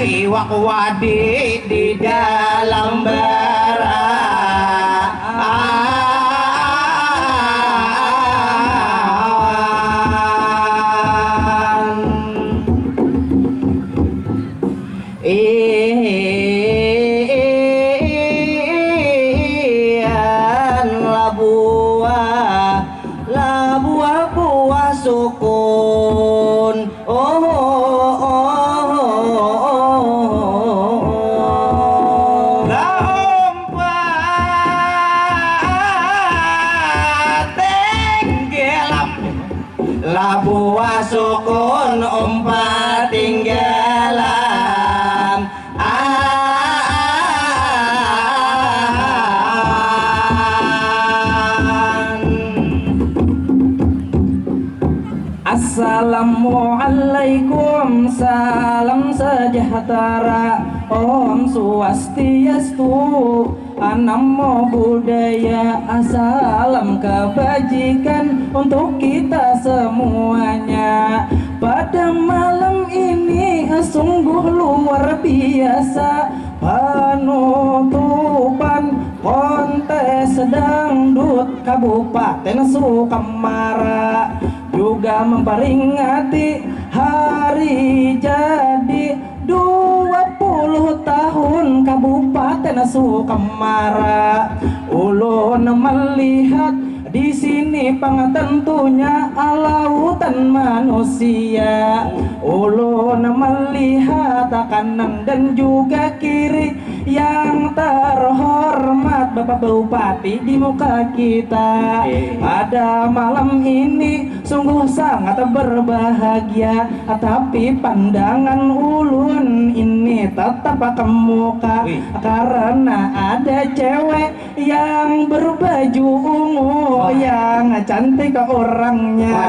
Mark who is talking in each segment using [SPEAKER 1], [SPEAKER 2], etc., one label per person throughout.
[SPEAKER 1] Iwak wadi di dalam bara buah sukun buah sukun umpat tinggalan
[SPEAKER 2] Assalamualaikum, salam sejahtera, Om Swastiastu, Namo Buddhaya, salam kebajikan untuk kita semuanya. Pada malam ini sungguh luar biasa, penutupan kontes dangdut Kabupaten Sukamara juga memperingati hari jadi 20 tahun Kabupaten Sukamara. Ulun melihat di sini tentunya lautan manusia. Ulun melihat kanan dan juga kiri yang terhormat Bapak Bupati di muka kita. Pada malam ini sungguh sangat berbahagia, tapi pandangan ulun ini tetap kemuka karena ada cewek yang berbaju ungu yang cantik orangnya.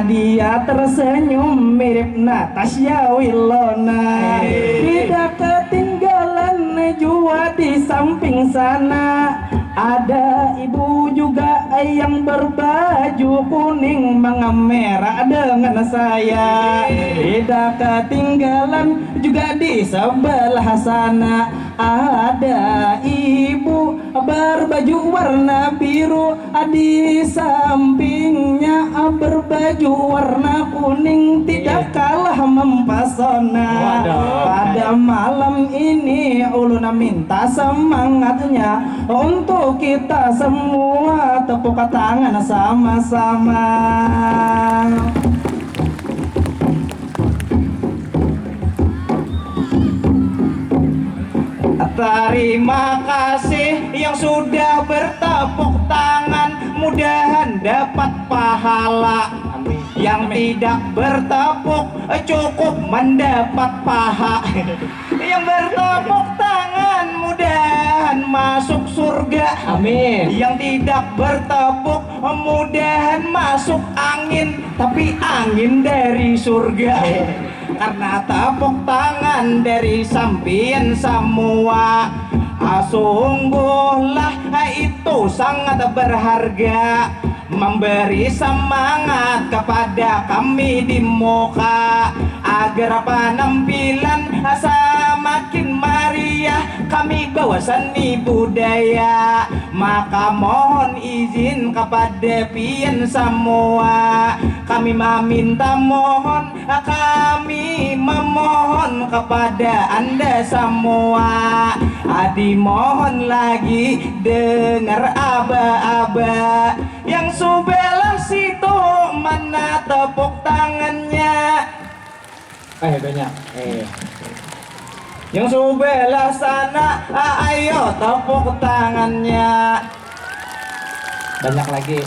[SPEAKER 2] Dia tersenyum mirip Natasha Wilona. Tidak ketinggalan jua di samping sana ada ibu juga yang berbaju kuning mengamerah dengan saya. Tidak ketinggalan juga di sebelah sana ada ibu berbaju warna biru, di sampingnya berbaju warna kuning, tidak kalah mempesona. Pada malam ini ulun minta semangatnya untuk kita semua, tepuk tangan sama-sama.
[SPEAKER 1] Terima kasih yang sudah bertepuk tangan, mudahan dapat pahala. Yang tidak bertepuk cukup mendapat paha. Yang bertepuk tangan mudahan masuk surga. Amin. Yang tidak bertepuk mudahan masuk angin, tapi angin dari surga. Karena tepuk tangan dari sampian semua, sungguhlah itu sangat berharga, memberi semangat kepada kami di muka agar penampilan semakin meriah, kami bawa seni budaya. Maka mohon izin kepada pian semua, kami meminta mohon, kami memohon mohon kepada anda semua, dimohon lagi dengar aba-aba. Yang sebelah situ mana tepuk tangannya? Banyak. Yang sebelah sana, ayo tepuk tangannya. Banyak lagi.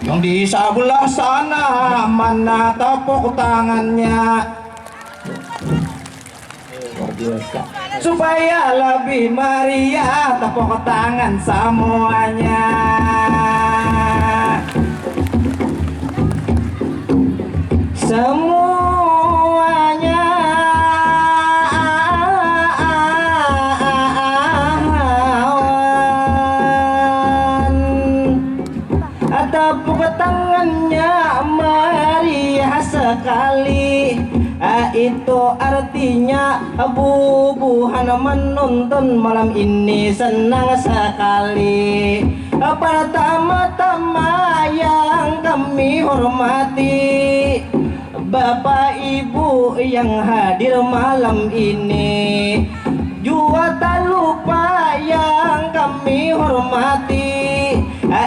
[SPEAKER 1] Yang di sebelah sana mana tepuk tangannya? Luar biasa. Supaya lebih meriah tepuk tangan semuanya. Semuanya tepuk tangannya meriah sekali. Itu artinya bubuhan menonton malam ini senang sekali. Pertama-tama yang kami hormati Bapak Ibu yang hadir malam ini, juga tak lupa yang kami hormati,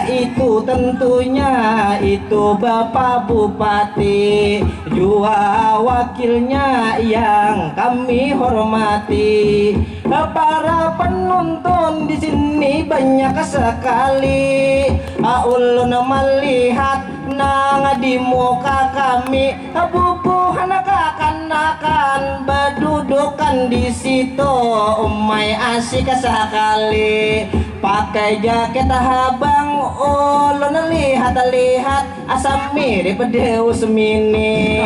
[SPEAKER 1] itu tentunya itu Bapak Bupati, juga wakilnya yang kami hormati. Para penonton di sini banyak sekali, ulun melihat nang di muka kami bubuhan kakan-kakan berdudukan di situ, umai asik sekali. Pakai jaket habang, ulun lihat-lihat asam mirip Deus Mini.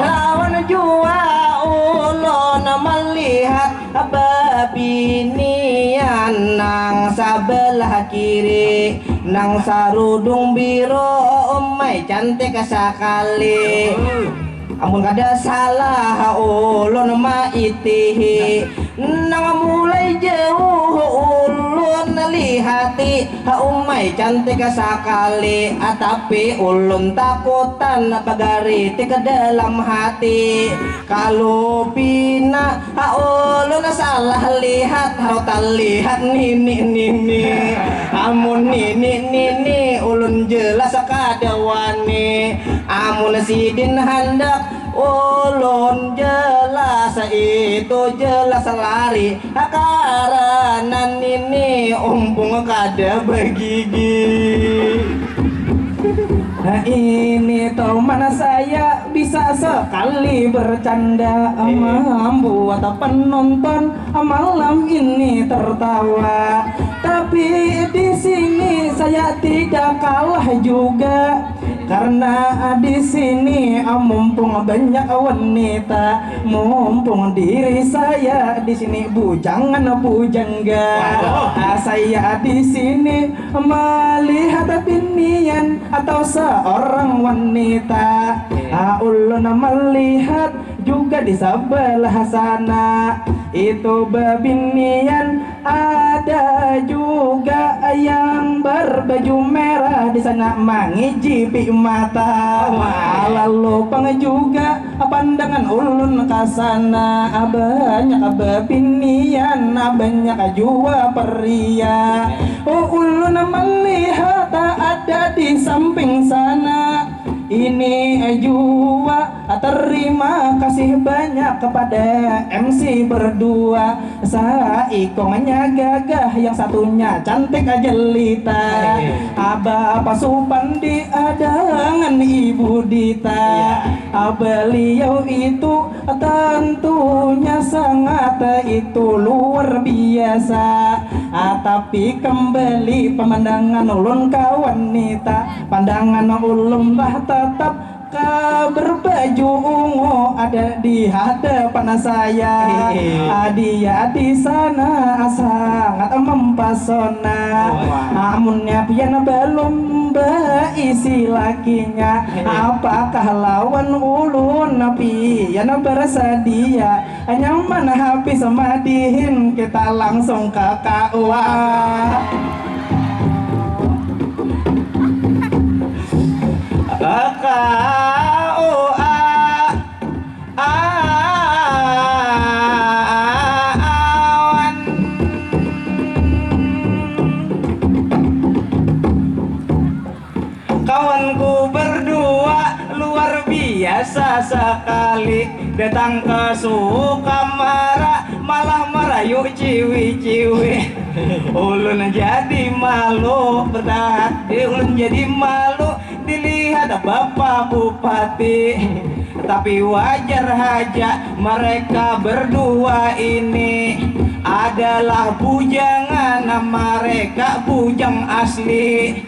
[SPEAKER 1] Lawan jua ulun melihat babinian nang sebelah kiri, nang sarudung biru umai cantik sekali. Amun kada salah ulun maitihi, nang mulai jauh ulun lihati umai cantik sekali. Tapi ulun takutan pagari ke dalam hati, kalau pina ulun salah lihat tak lihat nini. Amun nini ulun jelas kada wani, amun sidin hendak ulun jelas itu jelas lari, karena ini umpung kada begigi. Nah ini teman saya bisa sekali bercanda, membuat penonton malam ini tertawa. Tapi di sini saya tidak kalah juga, karena di sini mumpung banyak wanita, mumpung diri saya di sini bujangan bujangga. Saya di sini melihat binian atau seorang wanita, ulun melihat juga di sebelah sana itu babinian, ada juga yang berbaju merah di sana mengijipi mata. Lalu pang juga pandangan ulun ke sana, banyak babinian, banyak juga pria. Ulun melihat ada di samping sana. Ini juga terima kasih banyak kepada MC berdua. Saikongnya gagah, yang satunya cantik jelita. Bapak Supandi dengan Ibu Dita, beliau itu tentunya sangat itu luar biasa. Tapi kembali pemandangan ulun ke wanita, pandangan ulun tetap berbaju ungu ada di hadapan saya. Dia di sana sangat mempesona. Amunnya pian belum berisi lakinya, apakah lawan ulun pian bersedia? Nyaman habis madihin, kita langsung ke KUA. KUA sekali. Datang ke Sukamara malah merayu ciwi-ciwi. Ulun jadi malu, berhati ulun jadi malu dilihat Bapak Bupati. Tapi wajar aja mereka berdua ini adalah bujangan, mereka bujang asli.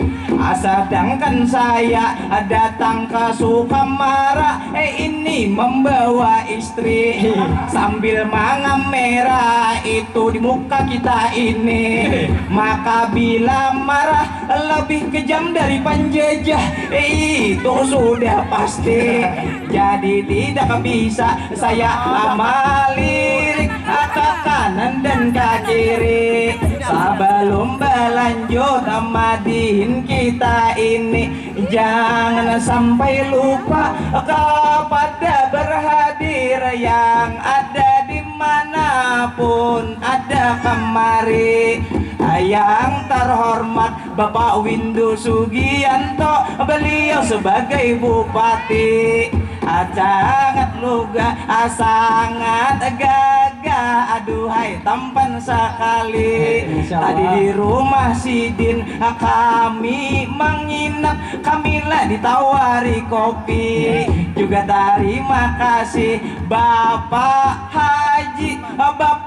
[SPEAKER 1] Sedangkan saya datang ke Sukamara ini membawa istri sambil mangam merah itu di muka kita ini. Maka bila marah lebih kejam dari penjajah itu sudah pasti. Jadi tidak bisa saya melirik ke kanan dan ke kiri. Sebelum berlanjut madihin kita ini, jangan sampai lupa kepada berhadir yang ada dimanapun ada kemari. Yang terhormat Bapak Windu Sugianto, beliau sebagai Bupati sangat luga, sangat gagah, aduhai tampan sekali. Tadi di rumah Sidin kami menginap, kamilah ditawari kopi. Juga terima kasih Bapak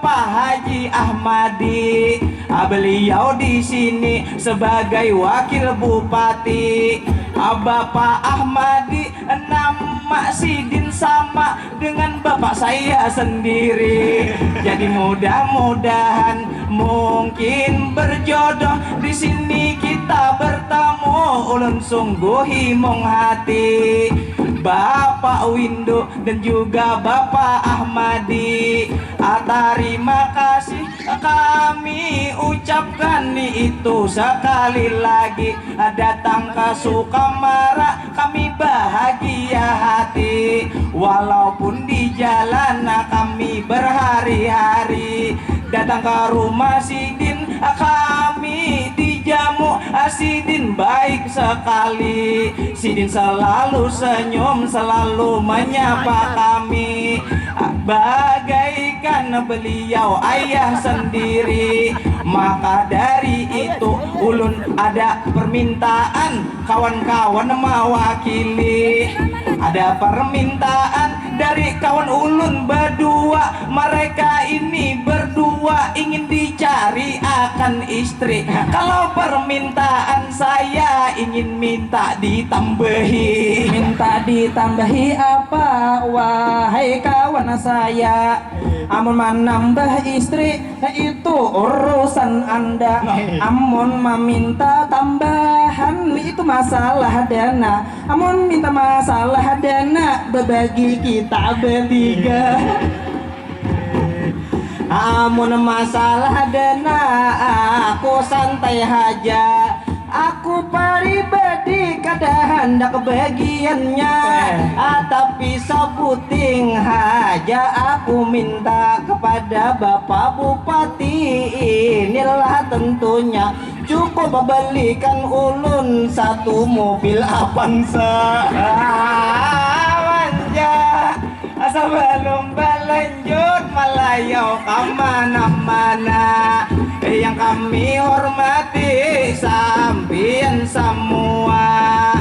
[SPEAKER 1] Haji Ahmadi, beliau di sini sebagai wakil bupati. Bapak Ahmadi nama Sidin sama dengan bapak saya sendiri. Jadi mudah-mudahan mungkin berjodoh di sini kita bertemu. Ulun sungguh himong hati Bapak Windu dan juga Bapak Ahmadi. Terima kasih kami ucapkan itu sekali lagi. Datang ke Sukamara kami bahagia hati. Walaupun di jalan kami berhari-hari. Datang ke rumah Sidin kami dijamu. Sidin baik sekali. Sidin selalu senyum, selalu menyapa kami bagaikan beliau ayah sendiri. Maka dari itu ulun ada permintaan kawan-kawan mewakili. Ada permintaan dari kawan ulun berdua. Mereka ini berdua ingin dicari akan istri. Kalau permintaan saya ingin minta ditambahi.
[SPEAKER 2] Minta ditambahi apa wahai kawan saya? Amun menambah istri itu urusan Anda. Amun meminta tambahan itu masalah dana. Amun minta masalah dana berbagi kita bertiga.
[SPEAKER 1] Amun masalah dana aku santai aja. Aku pribadi kada hendak bagiannya, tapi sebuting aja aku minta kepada Bapak Bupati. Inilah tentunya cukup belikan ulun satu mobil Avanza. Sebelum berlanjut melayau kemana-mana, yang kami hormati sampian semua.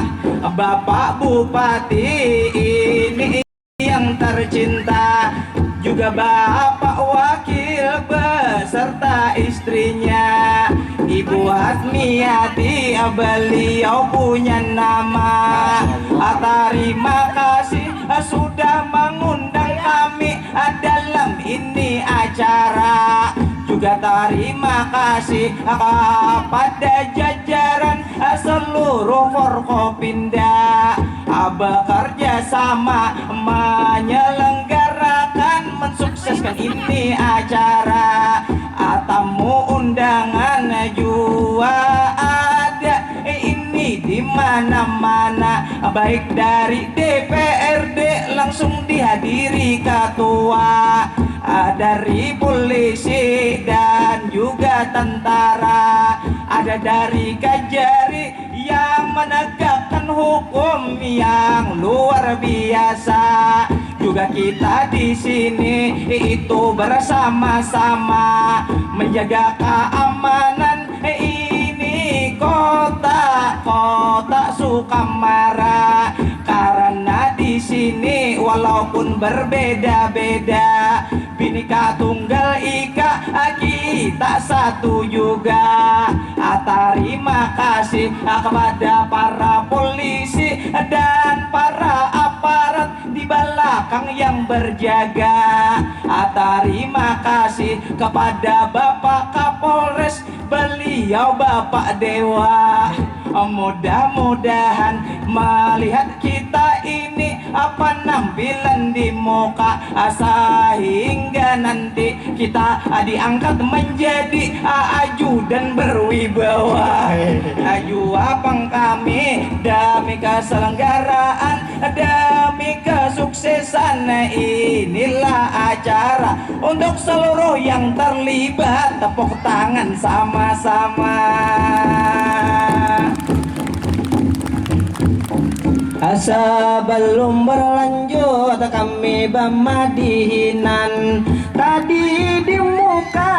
[SPEAKER 1] Bapak Bupati ini yang tercinta, juga Bapak Wakil beserta istrinya Ibu Hatmiati, beliau punya nama. Terima kasih sudah mengundang kami dalam ini acara. Juga terima kasih kepada jajaran seluruh Forkopimda bekerja sama menyelenggarakan, mensukseskan ini acara. Tamu undangan juga ada ini di mana-mana, baik dari DPRD langsung dihadiri ketua, dari polisi dan juga tentara, ada dari Kajari yang menegakkan hukum yang luar biasa, juga kita di sini itu bersama-sama menjaga keamanan ini kota Sukamara. Karena di sini walaupun berbeda-beda, Bhinneka Tunggal Ika kita satu juga. Terima kasih kepada para polisi dan para aparat di belakang yang berjaga. Terima kasih kepada Bapak Kapolres, beliau Bapak Dewa. Mudah-mudahan melihat kita ini penampilan di muka, sehingga nanti kita diangkat menjadi ajudan berwibawa. Juapang kami demi keselenggaraan, demi kesuksesan. Inilah acara untuk seluruh yang terlibat, tepuk tangan sama-sama. Sebelum berlanjut kami bermadihinan, tadi di muka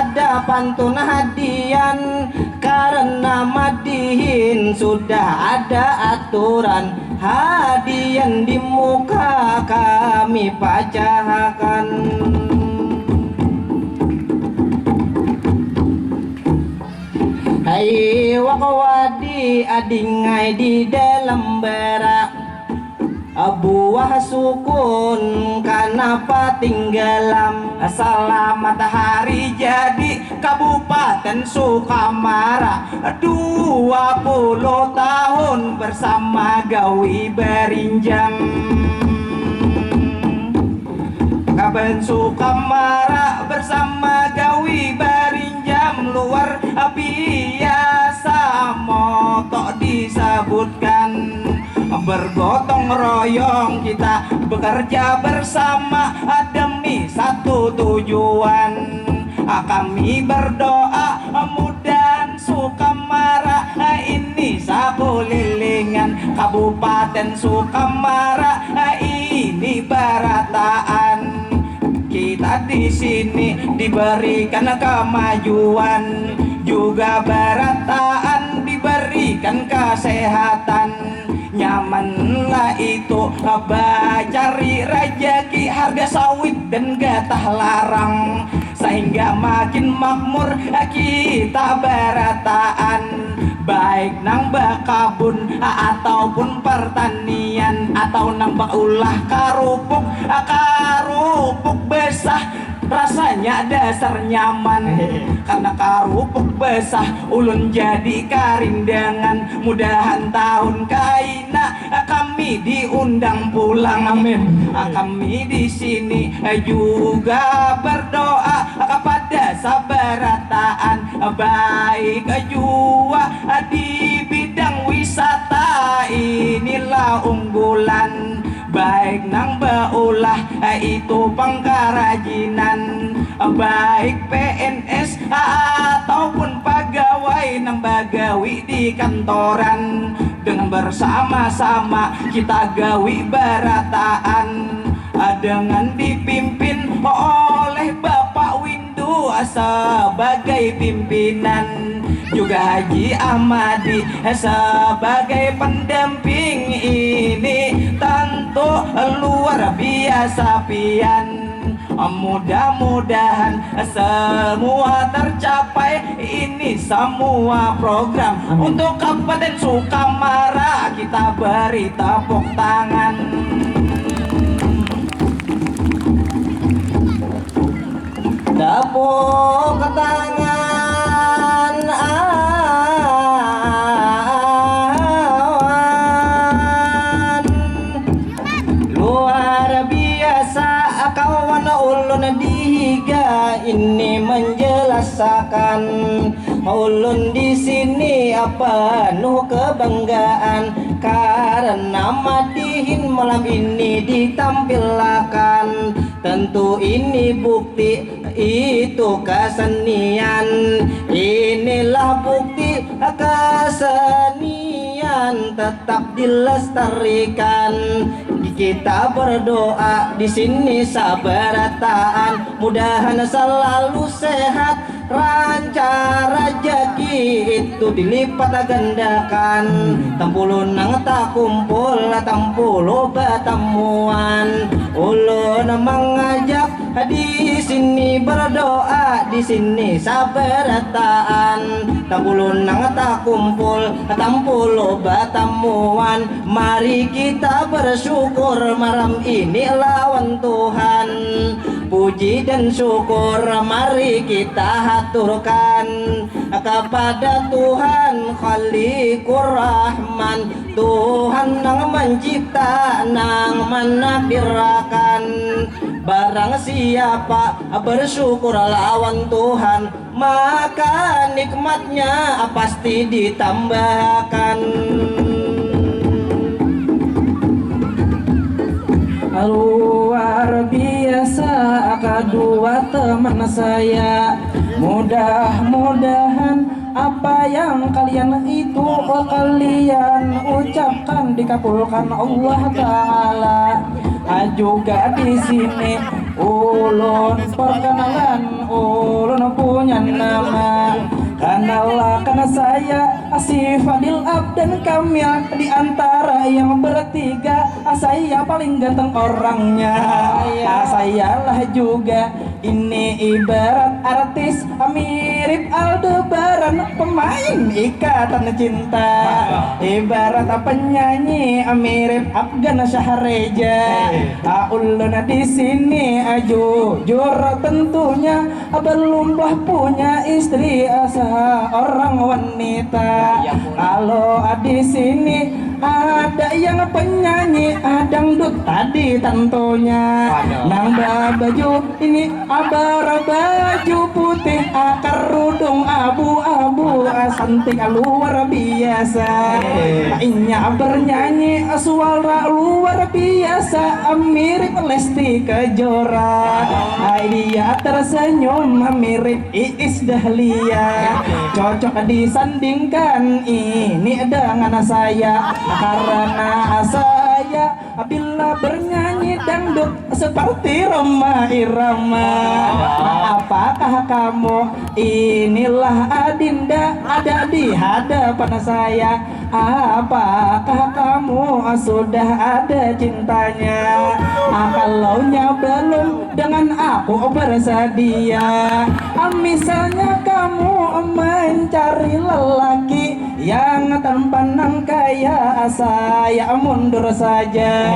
[SPEAKER 1] ada pantun hadian. Karena madihin sudah ada aturan, hadian di muka kami bacakan. Hai wakawadi adingai di dalam berak, buah sukun kenapa tinggalam. Selamat hari jadi Kabupaten Sukamara, 20 tahun bersama Gawi Berinjam. Kabupaten Sukamara bersama Gawi Berinjam luar biasa, moto disebutkan. Bergotong royong kita bekerja bersama demi satu tujuan. Kami berdoa mudah Sukamara ini sakulilingan, Kabupaten Sukamara ini barataan. Kita di sini diberikan kemajuan, juga barataan diberikan kesehatan. Nyamanlah itu cari rejeki, harga sawit dan gatah larang, sehingga makin makmur kita barataan. Baik nambah kabun ataupun pertanian, atau nambah ulah karupuk besah, rasanya dasar nyaman. Karena karupuk besah ulun jadi karindangan. Mudahan tahun kaina kami diundang pulang, amin. Kami di sini juga berdoa kepada sabarataan, baik jua di bidang wisata inilah unggulan. Baik nang baulah itu pangkarajinan, baik PNS ataupun pegawai nang bagawi di kantoran. Dengan bersama-sama kita gawi barataan, dengan dipimpin oleh Bapak Windu sebagai pimpinan, juga Haji Ahmadi sebagai pendamping. Ini tentu luar biasa pian. Mudah-mudahan semua tercapai, ini semua program untuk Kabupaten Sukamara. Kita beri tepuk tangan. Tepuk tangan awan. Luar biasa kawan ulun dihiga ini menjelaskan. Ulun di sini penuh kebanggaan, karena madihin malam ini ditampilkan. Tentu ini bukti itu kesenian, inilah bukti kesenian tetap dilestarikan. kita berdoa di sini sabarataan, mudahan selalu sehat, lancar rezeki itu dilipat gandakan. Tampulun nang tak kumpul, tampul batamuan. Ulun mengajak di sini berdoa, di sini sabarataan. Tampulun nang tak kumpul, tampul batamuan. Mari kita bersyukur malam ini lawan Tuhan. Puji dan syukur mari kita haturkan kepada Tuhan Khaliqur Rahman, Tuhan yang mencipta nang menakdirkan. Barang siapa bersyukur lawan Tuhan, maka nikmatnya pasti ditambahkan.
[SPEAKER 2] Luar biasa kedua teman saya, mudah-mudahan apa yang kalian itu kalian ucapkan dikabulkan Allah Ta'ala. Juga di sini ulun perkenalan, ulun punya nama. Karena saya si Fadil Abdan Kamil, di antara yang bertiga saya paling ganteng orangnya. Sayalah juga ini ibarat artis mirip Aldebaran, pemain Ikatan Cinta. Ibarat penyanyi mirip Afgan Syahreja. Ulun di sini jujur tentunya belumlah punya istri orang wanita. Kalau di sini ada yang penyanyi dangdut tadi tentunya. Nang baju ini baju putih, kerudung abu-abu, cantik luar biasa. Inya bernyanyi suara luar biasa, mirip Lesti Kejora. Dia tersenyum mirip Iis Dahlia. Cocok disandingkan ini dengan saya, karena saya bila bernyanyi dangdut seperti Rhoma Irama. Apakah kamu inilah Adinda ada di hadapan saya? Apakah kamu sudah ada cintanya? Kalaunya belum, dengan aku bersedia. Misalnya kamu mencari lelaki yang tampan kaya, saya mundur saja.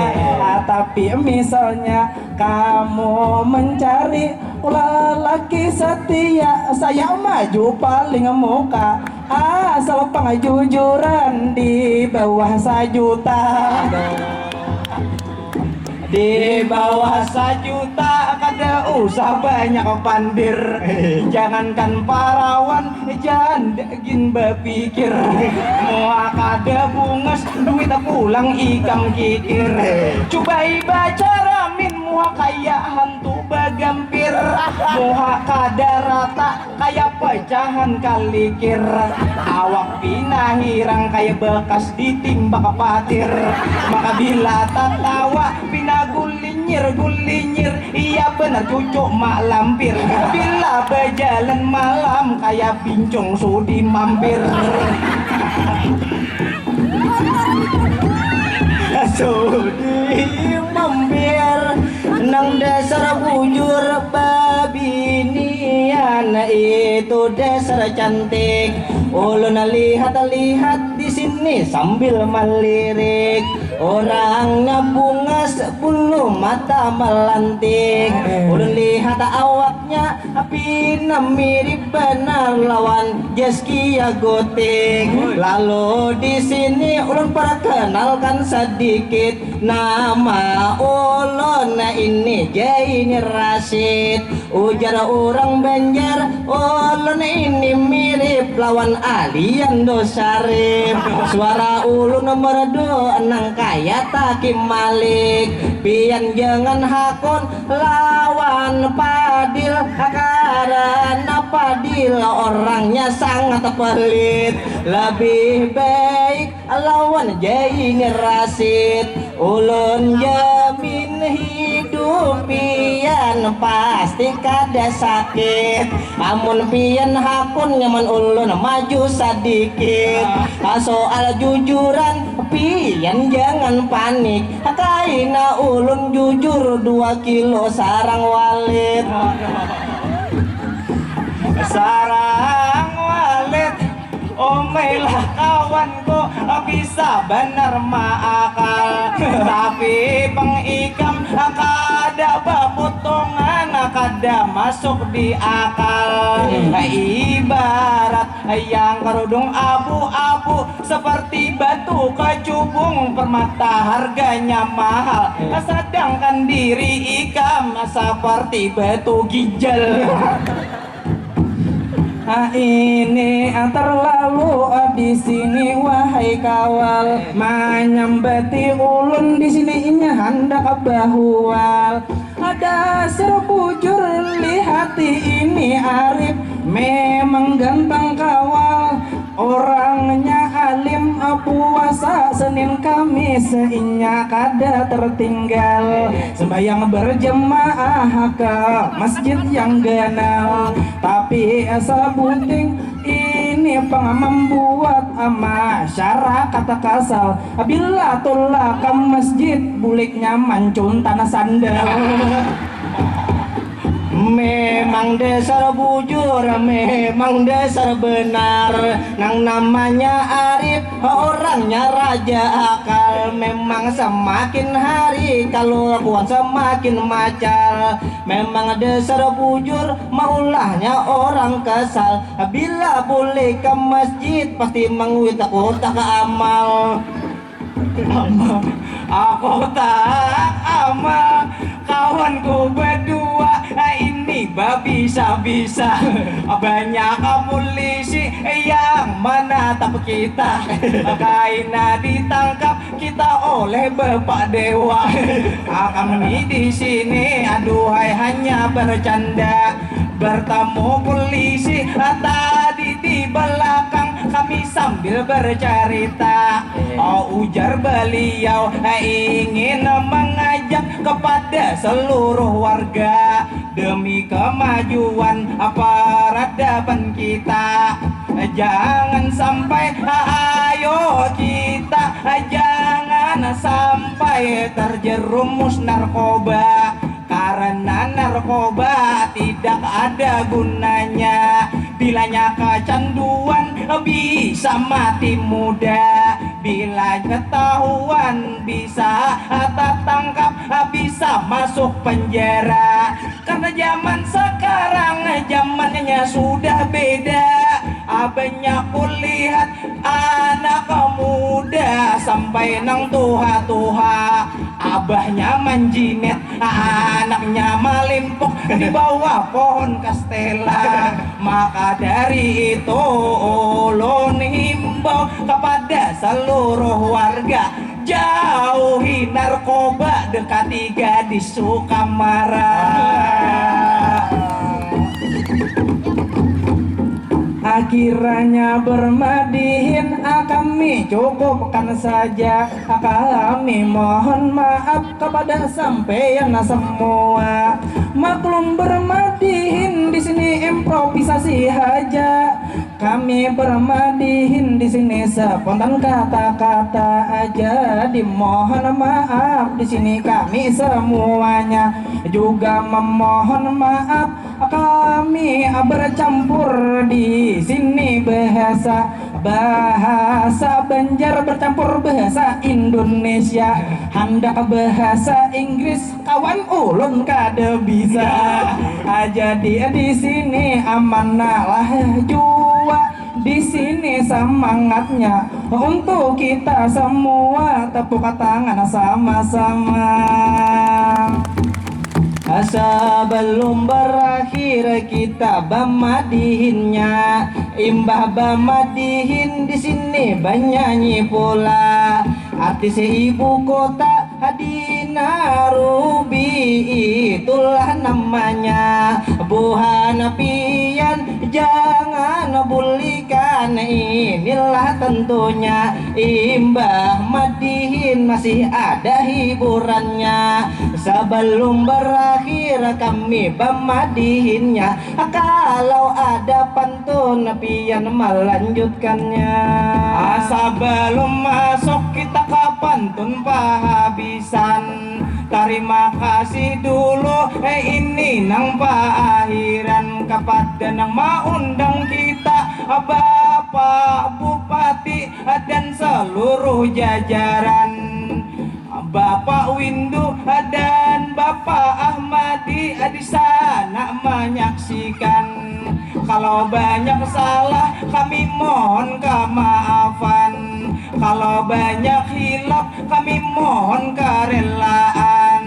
[SPEAKER 2] Tapi misalnya kamu mencari lelaki setia, saya maju paling muka. Asal pengajujuran di bawah 1 juta. Di bawah 1 juta kada usah banyak pandir. Jangankan parawan, jandagin berpikir. Mau kada bungas, duit pulang ikang kikir. Coba baca ramin, muha kayak hantu bagampir. Muha kada rata kayak pecahan kalikir. Awak pinahirang kayak bekas ditimbak patir. Maka bila tertawa gulinyir, iya benar cucuk mak lampir. Bila berjalan malam kayak pincung sudi mampir. Sudi mampir nang dasar bujur babinian, itu dasar cantik. Ulun lihat di sini sambil melirik. Orangnya bungas bulu mata melantik. Ulun lihat awaknya pina mirip benar lawan Zaskia Gotik. Lalu di sini ulun perkenalkan sedikit nama ulun ini Jaini Rashid. Ujar orang Banjar ulun ini mirip lawan Aliando Syarif. Suara ulun merdu nang kaya Takim Malik. Pian jangan hakon lawan Padil, karena Padil orangnya sangat pelit. Lebih baik lawan Jaini Rashid. Ulun
[SPEAKER 1] hidup pian pasti kada sakit. Amun pian hakun nyaman ulun maju sedikit. Soal jujuran pian jangan panik. Kaina ulun jujur 2 kilo sarang walit.
[SPEAKER 2] Sarang walit, omailah kawanku, bisa bener maakal. Tapi pengikam kada baputongan, kada masuk di akal. Ibarat yang kerudung abu-abu, seperti batu kecubung, permata harganya mahal. Sedangkan diri ikam seperti batu ginjal. Ini terlalu di sini wahai kawal, menyambati ulun di sini ini hendak bahual. Ada serbujur lihat ini Arif, memang ganteng kawal. Orangnya alim, puasa Senin Kamis inya kada tertinggal. Sembayang berjemaah ke masjid yang ganal, tapi sebuting ini membuat masyarakat kasal. Bila tulah ke masjid buliknya mancun tanah sandal.
[SPEAKER 1] Memang dasar bujur, memang dasar benar. Nang namanya Arif, orangnya raja akal. Memang semakin hari kalau lakuan semakin macal. Memang dasar bujur, maulahnya orang kesal. Bila boleh ke masjid pasti mengutak-utak amal.
[SPEAKER 2] Aku tak amal, kawanku berdua ini bisa-bisa. Banyak polisi yang menatap kita, kaina ditangkap kita oleh Bapak Dewa. Kami di sini aduhai hanya bercanda. Bertemu polisi tadi di belakang kami sambil bercerita. Ujar beliau ingin mengajak kepada seluruh warga demi kemajuan peradaban kita. Jangan sampai ayo kita jangan sampai terjerumus narkoba. Karena narkoba tidak ada gunanya. Bilanya kecanduan bisa mati muda. Bila ketahuan bisa tertangkap, bisa masuk penjara. Karena zaman sekarang zamannya sudah beda. Banyak kulihat anak muda sampai nang tuha-tuha. Abahnya menjinet, anaknya melimpuk di bawah pohon kastela. Maka dari itu ulun himbau kepada seluruh warga, jauhi narkoba, dekati gadis Sukamara. Akhirnya bermadihin kami cukupkan saja. Kami mohon maaf kepada sampeyan semua. Maklum bermadihin di sini improvisasi aja. Kami bermadihin di sini spontan kata-kata aja. Dimohon maaf di sini kami semuanya juga memohon maaf. Kami bercampur di sini bahasa Banjar bercampur bahasa Indonesia. Hendak bahasa Inggris kawan ulun kada bisa. Jadi di sini amanah jua. Di sini semangatnya untuk kita semua, tepuk tangan sama-sama.
[SPEAKER 1] Sebelum berakhir kita bamadihinnya, imbah bamadihin di sini bernyanyi pula. Artis ibu kota Dina Ruby itulah namanya. Buhan pian nabian jangan bulikan. Inilah tentunya Imbah Madihin masih ada hiburannya. Sebelum berakhir kami bamadihinnya, kalau ada pantun pian melanjutkannya.
[SPEAKER 2] Sebelum masuk kita ke pantun pahabisan, terima kasih dulu ini nang paakhiran kepada nang maundang kita Bapak Bupati dan seluruh jajaran, Bapak Windu dan Bapak Ahmadi di sana menyaksikan. Kalau banyak salah kami mohon kemaafan, kalau banyak hilaf kami mohon kerelaan.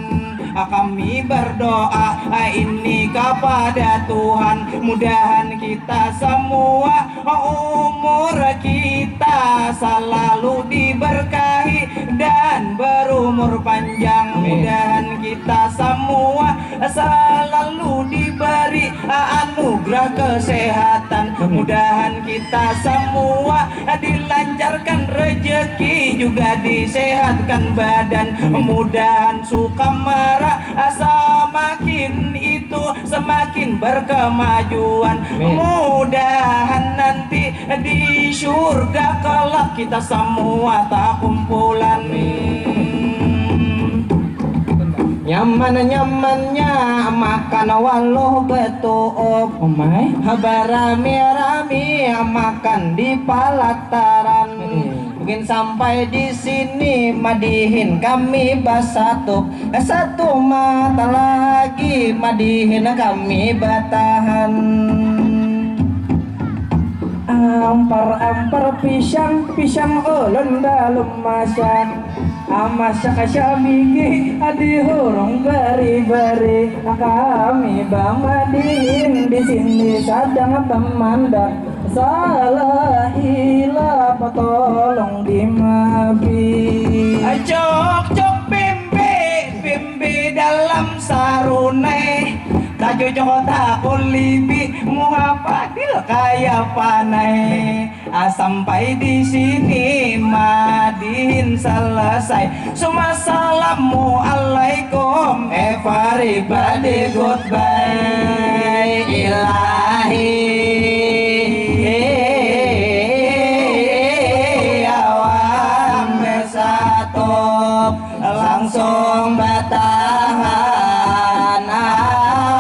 [SPEAKER 2] Kami berdoa ini kepada Tuhan, mudahan kita semua umur kita selalu diberkahi dan berumur panjang. Mudahan kita semua selalu diberi anugerah kesehatan, mudahan kita semua dilancarkan rezeki juga disehatkan badan. Mudahan suka marah semakin itu semakin berkemajuan. Mudahan nanti di surga kelak kita semua tak kumpulan.
[SPEAKER 1] Nyaman-nyamannya makan waluh betuop, berami-rami makan di palataran. Mungkin sampai di sini Madihin kami basatup, satu mata lagi Madihin kami batahan. Ampar-ampar pisang ulun dalam masak, masak syabiki adi hurung beri-beri. Kami bamadihin di sini sedang pemandak, salah hilap tolong dimaafin.
[SPEAKER 2] Cok-cok bimbi dalam sarunai, tajo jota kulibi muhapadil kaya panai. Sampai di sini Madihin selesai. Semua assalamualaikum, everybody goodbye. Ilahi awam bersatu langsung batahan awan.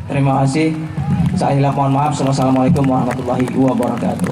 [SPEAKER 2] Terima kasih. Saya mohon maaf. Assalamualaikum warahmatullahi wabarakatuh.